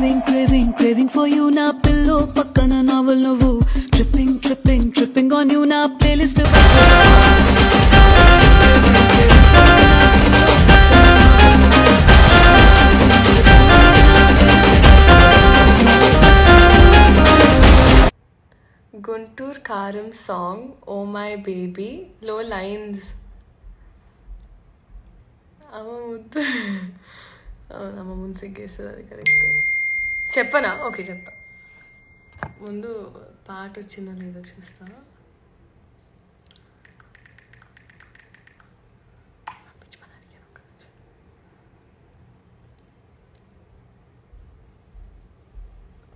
craving for you na pillow pakkana novel nuvu tripping on you na playlist Guntur Karam song Oh My Baby low lines అమ్మ ముందు సిగ్గేస్తుంది అది correct చెప్పనా okay చెప్తా ముందు పాట వచ్చిందో లేదో చూస్తా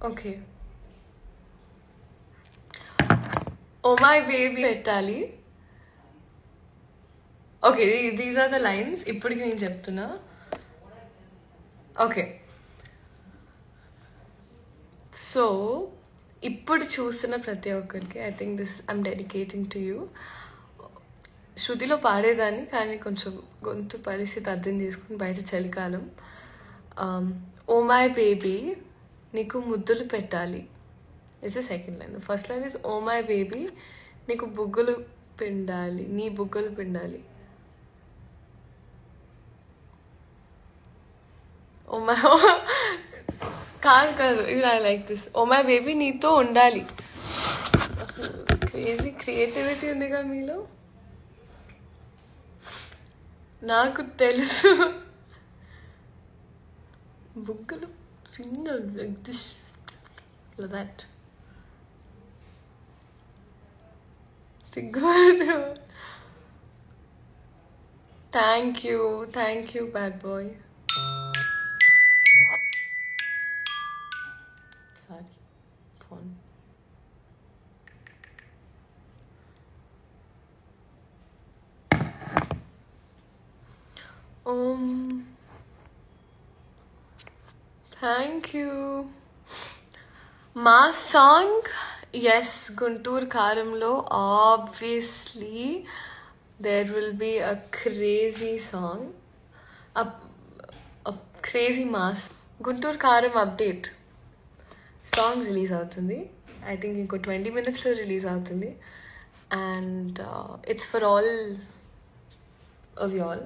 ఓకే ఓ మై బేబీ పెట్టాలి okay these are the lines ఇప్పటికి నేను చెప్తున్నా ఓకే సో ఇప్పుడు చూస్తున్న ప్రతి ఒక్కరికి I think this I'm dedicating to you శృతిలో పాడేదాన్ని కానీ కొంచెం గొంతు పరిస్థితి అర్థం చేసుకుని బయట చలికాలం ఓ మై బేబీ నీకు ముద్దులు పెట్టాలి is the second line first line is oh my baby నీకు బుగ్గలు పిండాలి నీ బుగ్గలు పిండాలి ఓ మై కాదు ఇవి I like this oh my baby నీతో ఉండాలి క్రేజీ క్రియేటివిటీ ఉందిగా మీలో నాకు తెలుసు బుగ్గలు పిండాలి లైక్ దిస్ దట్ సిగ్గుపడదు thank you bad boy sorry phone thank you మా song yes Guntur Karamlo obviously there will be a crazy song a crazy mass Guntur Karam update song release avutundi I think inko 20 minutes lo release avutundi and it's for all of y'all